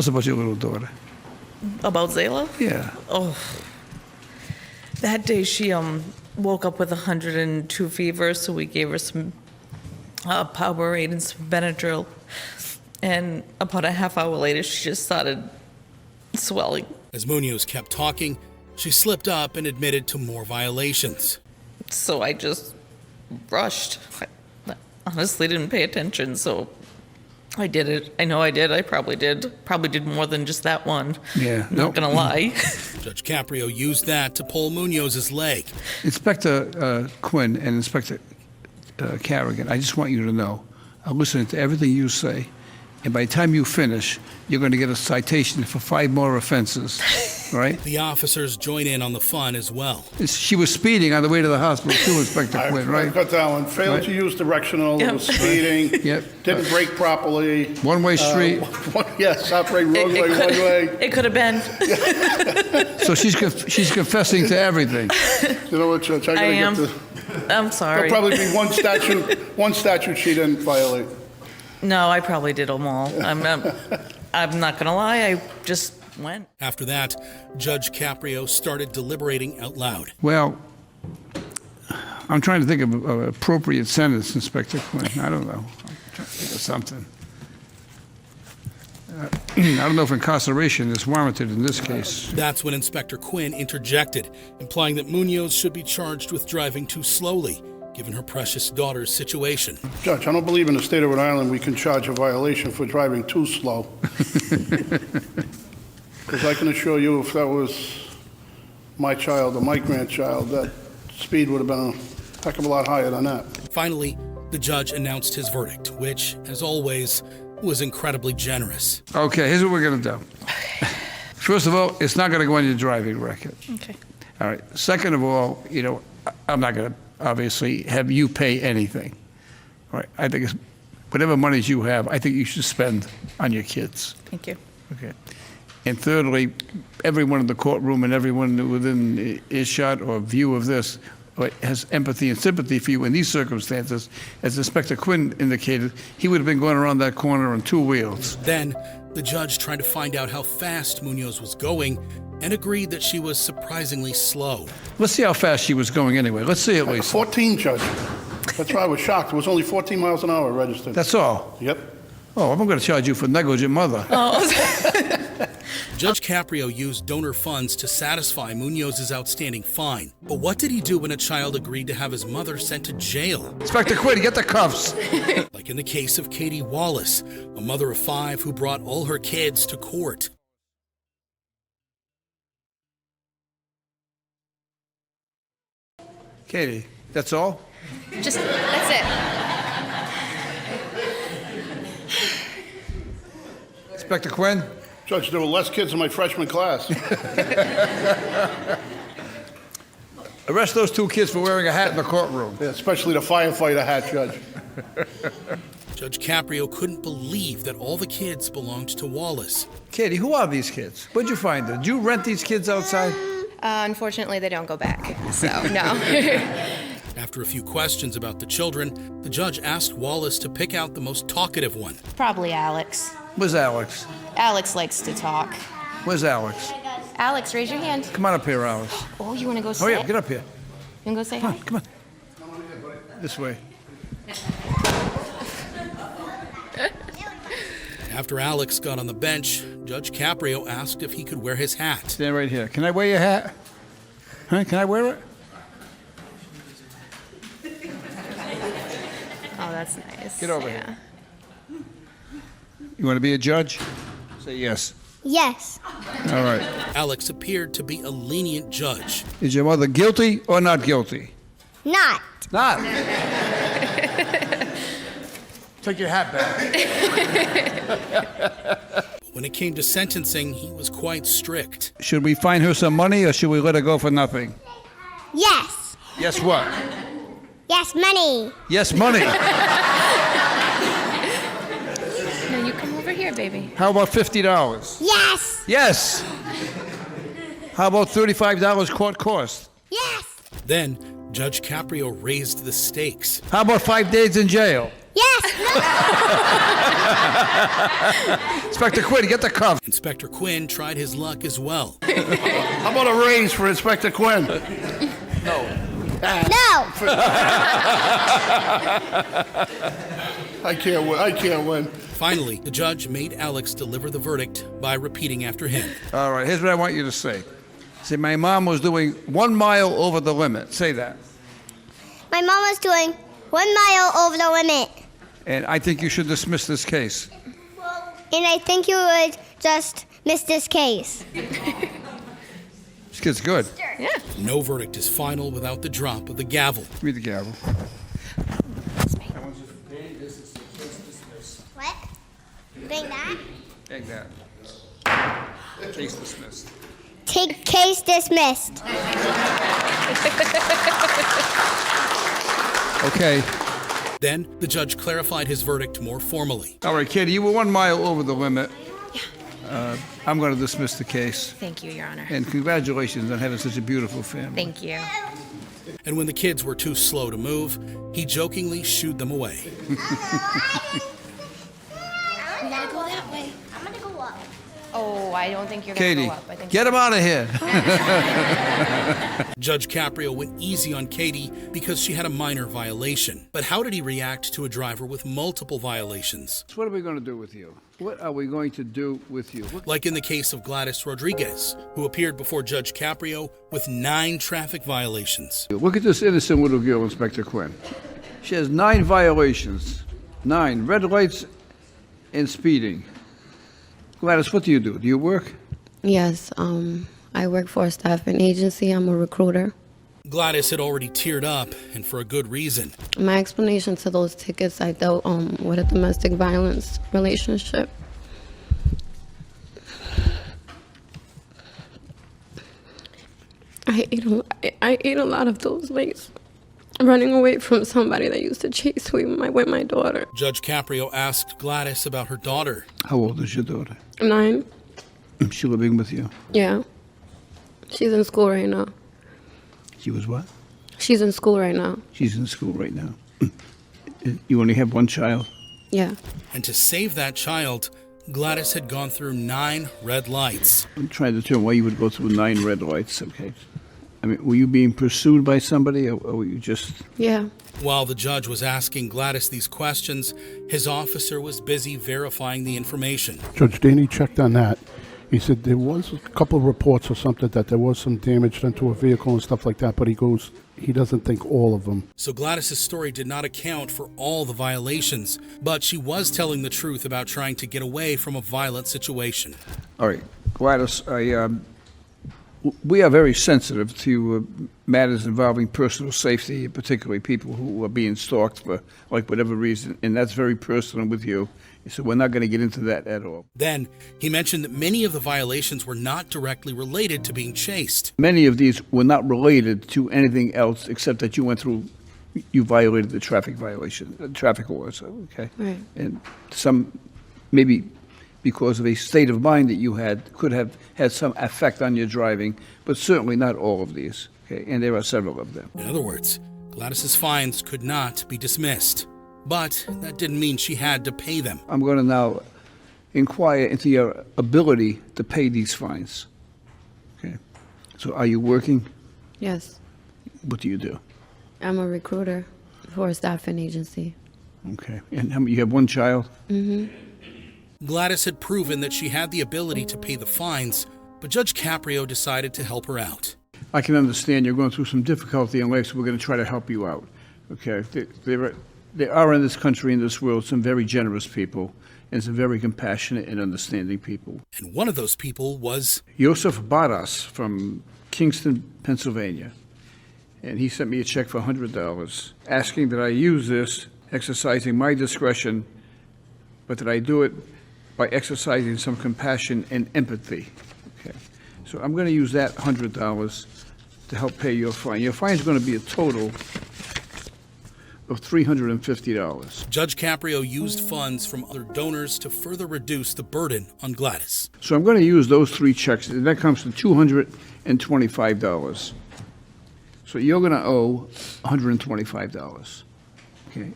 about your little daughter. About Zayla? Yeah. Oh. That day she woke up with 102 fever, so we gave her some Powerade and some Benadryl. And about a half hour later, she just started swelling. As Munoz kept talking, she slipped up and admitted to more violations. So I just rushed. I honestly didn't pay attention, so I did it. I know I did. I probably did. Probably did more than just that one. Yeah. Not gonna lie. Judge Caprio used that to pull Munoz's leg. Inspector Quinn and Inspector Carrigan, I just want you to know, I'm listening to everything you say, and by the time you finish, you're going to get a citation for 5 more offenses, right? The officers join in on the fun as well. She was speeding on the way to the hospital too, Inspector Quinn, right? I got that one. Failed to use directional, was speeding, didn't brake properly. One-way street. Yes, operate roadway one way. It could have been. So she's confessing to everything. You know what, Judge? I am. I'm sorry. There'll probably be one statute she didn't violate. No, I probably did them all. I'm not gonna lie, I just went. After that, Judge Caprio started deliberating out loud. Well, I'm trying to think of an appropriate sentence, Inspector Quinn. I don't know. I'm trying to think of something. I don't know if incarceration is warranted in this case. That's when Inspector Quinn interjected, implying that Munoz should be charged with driving too slowly, given her precious daughter's situation. Judge, I don't believe in the state of Rhode Island we can charge a violation for driving too slow. Because I can assure you, if that was my child or my grandchild, that speed would have been a heck of a lot higher than that. Finally, the judge announced his verdict, which, as always, was incredibly generous. Okay, here's what we're going to do. First of all, it's not going to go on your driving record. Okay. All right. Second of all, I'm not going to obviously have you pay anything. All right. I think it's whatever monies you have, I think you should spend on your kids. Thank you. Okay. And thirdly, everyone in the courtroom and everyone within earshot or view of this has empathy and sympathy for you in these circumstances. As Inspector Quinn indicated, he would have been going around that corner on 2 wheels. Then, the judge tried to find out how fast Munoz was going and agreed that she was surprisingly slow. Let's see how fast she was going anyway. Let's see at least. 14, Judge. That's why I was shocked. It was only 14 miles an hour registered. That's all? Yep. Oh, I'm going to charge you for negligent mother. Judge Caprio used donor funds to satisfy Munoz's outstanding fine. But what did he do when a child agreed to have his mother sent to jail? Inspector Quinn, get the cuffs. Like in the case of Katie Wallace, a mother of 5 who brought all her kids to court. Katie, that's all? That's it. Inspector Quinn? Judge, there were less kids in my freshman class. Arrest those 2 kids for wearing a hat in the courtroom. Yeah, especially the firefighter hat, Judge. Judge Caprio couldn't believe that all the kids belonged to Wallace. Katie, who are these kids? Where'd you find them? Did you rent these kids outside? Unfortunately, they don't go back, so no. After a few questions about the children, the judge asked Wallace to pick out the most talkative one. Probably Alex. Where's Alex? Alex likes to talk. Where's Alex? Alex, raise your hand. Come on up here, Alex. Oh, you want to go Hurry sit? up, get up here. You want to go say hi? Come on. This way. After Alex got on the bench, Judge Caprio asked if he could wear his hat. Stand right here. Can I wear your hat? Huh? Can I wear it? Oh, that's nice. Get over here. You want to be a judge? Say yes. Yes. All right. Alex appeared to be a lenient judge. Is your mother guilty or not guilty? Not. Not. Take your hat back. when it came to sentencing, he was quite strict. Should we fine her some money, or should we let her go for nothing? Yes. Yes, what? Yes, money. Yes, money. No, you come over here, baby. How about $50? Yes. Yes. How about $35 court cost? Yes. Then, Judge Caprio raised the stakes. How about 5 days in jail? Yes. Inspector Quinn, get the cuff. Inspector Quinn tried his luck as well. How about a raise for Inspector Quinn? No. I can't win. Finally, the judge made Alex deliver the verdict by repeating after him. All right, here's what I want you to say. Say, my mom was doing 1 mile over the limit. Say that. My mom was doing 1 mile over the limit. And I think you should dismiss this case. And I think you would just miss this case. This kid's good. Yeah. No verdict is final without the drop of the gavel. Give me the gavel. What? Bring that? Take that. Case dismissed. Take case dismissed. Okay. Then, the judge clarified his verdict more formally. All right, Katie, you were 1 mile over the limit. I'm going to dismiss the case. Thank you, Your Honor. And congratulations on having such a beautiful family. Thank you. And when the kids were too slow to move, he jokingly shooed them away. We gotta go that way. I'm gonna go up. Oh, I don't think you're gonna Katie, go up. I think get him out of here. Judge Caprio went easy on Katie because she had a minor violation. But how did he react to a driver with multiple violations? What are we going to do with you? What are we going to do with you? Like in the case of Gladys Rodriguez, who appeared before Judge Caprio with 9 traffic violations. Look at this innocent little girl, Inspector Quinn. She has 9 violations. 9 red lights and speeding. Gladys, what do? Do you work? Yes, I work for a staffing agency. I'm a recruiter. Gladys had already teared up, and for a good reason. My explanation to those tickets, I dealt with a domestic violence relationship. I ate a lot of those lights, running away from somebody that used to chase me with my daughter. Judge Caprio asked Gladys about her daughter. How old is your daughter? 9. Is she living with you? Yeah. She's in school right now. She was what? She's in school right now. She's in school right now. You only have 1 child? Yeah. And to save that child, Gladys had gone through 9 red lights. I'm trying to determine why you would go through 9 red lights, okay? I mean, were you being pursued by somebody, or were you just... Yeah. While the judge was asking Gladys these questions, his officer was busy verifying the information. Judge Daney checked on that. He said there was a couple of reports or something that there was some damage done to a vehicle and stuff like that, but he goes, he doesn't think all of them. So Gladys's story did not account for all the violations, but she was telling the truth about trying to get away from a violent situation. All right, Gladys, we are very sensitive to matters involving personal safety, particularly people who are being stalked for like whatever reason, and that's very personal with you. So we're not going to get into that at all. Then he mentioned that many of the violations were not directly related to being chased. Many of these were not related to anything else except that you violated the traffic laws, okay? Right. And some, maybe because of a state of mind that you had, could have had some effect on your driving, but certainly not all of these, okay? And there are several of them. In other words, Gladys's fines could not be dismissed. But that didn't mean she had to pay them. I'm going to now inquire into your ability to pay these fines. Okay. So are you working? Yes. What do you do? I'm a recruiter for a staffing agency. Okay. And you have 1 child? Mm-hmm. Gladys had proven that she had the ability to pay the fines, but Judge Caprio decided to help her out. I can understand you're going through some difficulty in life, so we're going to try to help you out. Okay. There are in this country, in this world, some very generous people and some very compassionate and understanding people. And one of those people was Joseph Barras from Kingston, Pennsylvania. And he sent me a check for $100, asking that I use this, exercising my discretion, but that I do it by exercising some compassion and empathy. Okay, so I'm going to use that $100 to help pay your fine. Your fine is going to be a total of $350. Judge Caprio used funds from other donors to further reduce the burden on Gladys. So I'm going to use those 3 checks, and that comes to $225. So you're going to owe $125. Okay,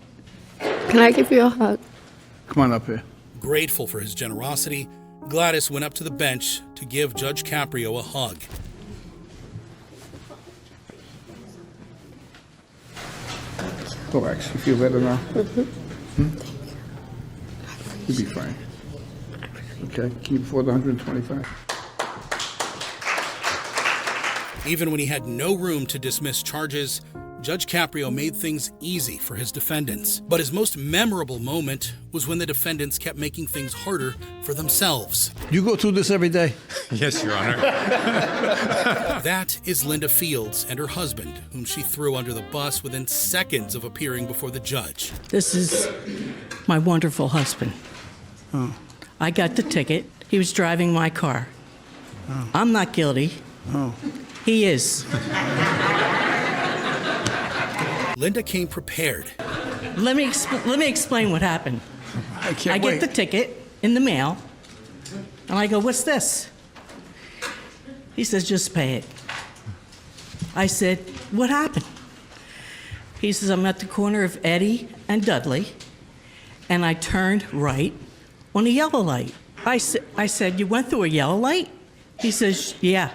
Can I give you a hug? come on up here. Grateful for his generosity, Gladys went up to the bench to give Judge Caprio a hug. Relax. You feel better now? You'll be fine. Okay, can you afford the 125? Even when he had no room to dismiss charges, Judge Caprio made things easy for his defendants. But his most memorable moment was when the defendants kept making things harder for themselves. You go through this every day? Yes, Your Honor. That is Linda Fields and her husband, whom she threw under the bus within seconds of appearing before the judge. This is my wonderful husband. Oh. I got the ticket. He was driving my car. Oh. I'm not guilty. Oh. He is. Linda came prepared. Let me explain what happened. I can't I wait. get the ticket in the mail, and I go, "What's this?" He says, "Just pay it." I said, "What happened?" He says, "I'm at the corner of Eddie and Dudley, and I turned right on a yellow light." I said, "You went through a yellow light?" He says, "Yeah."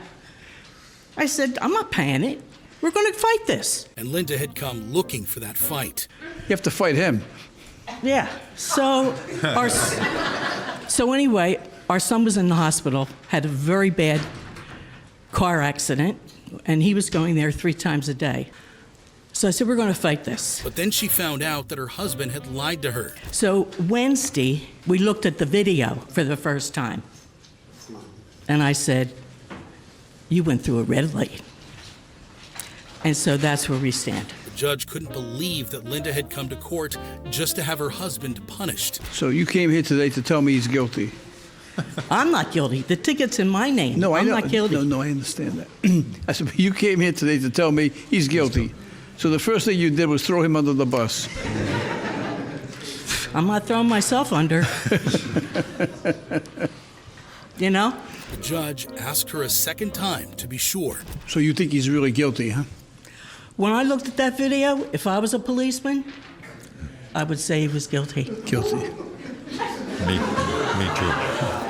I said, "I'm not paying it. We're going to fight this." And Linda had come looking for that fight. You have to fight him. Yeah. So anyway, our son was in the hospital, had a very bad car accident, and he was going there 3 times a day. So I said, "We're going to fight this." But then she found out that her husband had lied to her. So Wednesday, we looked at the video for the first time. And I said, "You went through a red light." And so that's where we stand. The judge couldn't believe that Linda had come to court just to have her husband punished. So you came here today to tell me he's guilty? I'm not guilty. The ticket's in my name. No, I'm I know. not guilty. No, I understand that. I said, you came here today to tell me he's guilty. So the first thing you did was throw him under the bus. I'm not throwing myself under. You know? The judge asked her a second time to be sure. So you think he's really guilty, huh? When I looked at that video, if I was a policeman, I would say he was guilty. Guilty. Me too.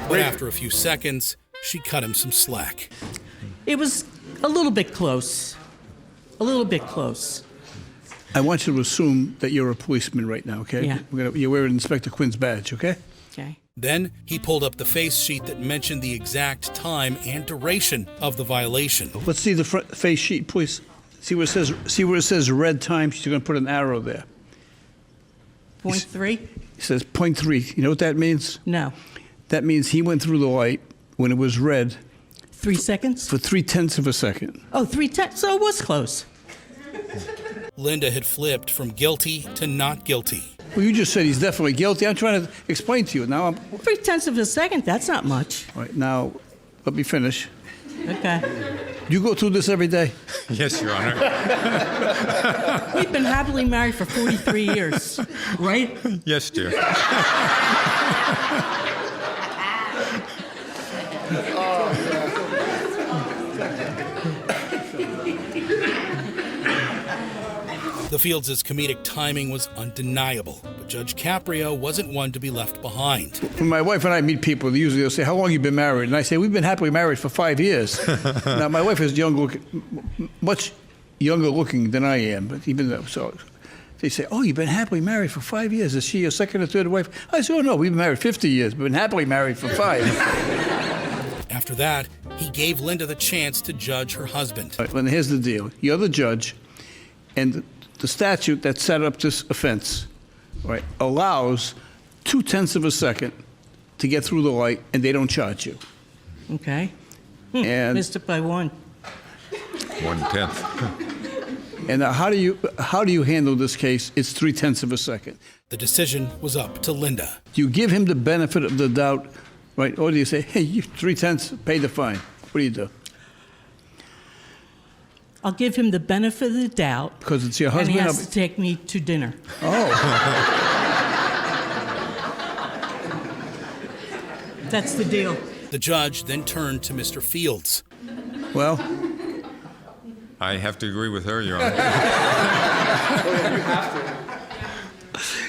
But after a few seconds, she cut him some slack. It was a little bit close. A little bit close. I want you to assume that you're a policeman right now, okay? Yeah. You're wearing Inspector Quinn's badge, okay? Okay. Then he pulled up the face sheet that mentioned the exact time and duration of the violation. Let's see the front face sheet, please. See where it says red time? She's going to put an arrow there. 0.3? It says 0.3. You know what that means? No. That means he went through the light when it was red. 3 seconds? For 0.3 of a second. Oh, 0.3. So it was close. Linda had flipped from guilty to not guilty. Well, you just said he's definitely guilty. I'm trying to explain to you. Now I'm... 0.3 of a second, that's not much. All right, now, let me finish. Okay. You go through this every day? Yes, Your Honor. We've been happily married for 43 years, right? Yes, dear. The Fields' comedic timing was undeniable, but Judge Caprio wasn't one to be left behind. When my wife and I meet people, they'll say, "How long have you been married?" And I say, "We've been happily married for 5 years." Now, my wife is much younger looking than I am, but even though, so they say, "Oh, you've been happily married for 5 years. Is she your second or third wife?" I say, "Oh, no, we've been married 50 years. We've been happily married for 5. After that, he gave Linda the chance to judge her husband. All right, Linda, here's the deal. You're the judge, and the statute that set up this offense, right, allows 0.2 of a second to get through the light, and they don't charge you. Okay. And Missed it by 1. 1/10. And how do you handle this case? It's 0.3 of a second. The decision was up to Linda. Do you give him the benefit of the doubt, right? Or do you say, hey, you 0.3, pay the fine? What do you do? I'll give him the benefit of the doubt. Because it's your And husband? he has to take me to dinner. Oh. That's the deal. The judge then turned to Mr. Fields. Well, I have to agree with her, Your Honor.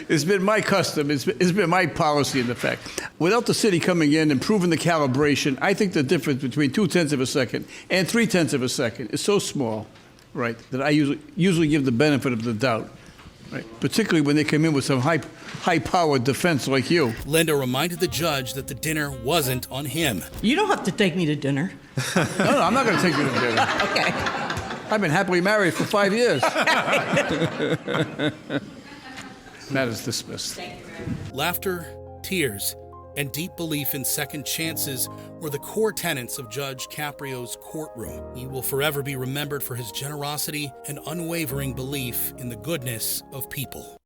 it's been my custom, it's been my policy in effect. Without the city coming in and proving the calibration, I think the difference between 0.2 of a second and 0.3 of a second is so small, right, that I usually give the benefit of the doubt, right? Particularly when they come in with some high-powered defense like you. Linda reminded the judge that the dinner wasn't on him. You don't have to take me to dinner. No, I'm not going to take you to dinner. Okay. I've been happily married for 5 years. That is dismissed. Laughter, tears, and deep belief in second chances were the core tenets of Judge Caprio's courtroom. He will forever be remembered for his generosity and unwavering belief in the goodness of people.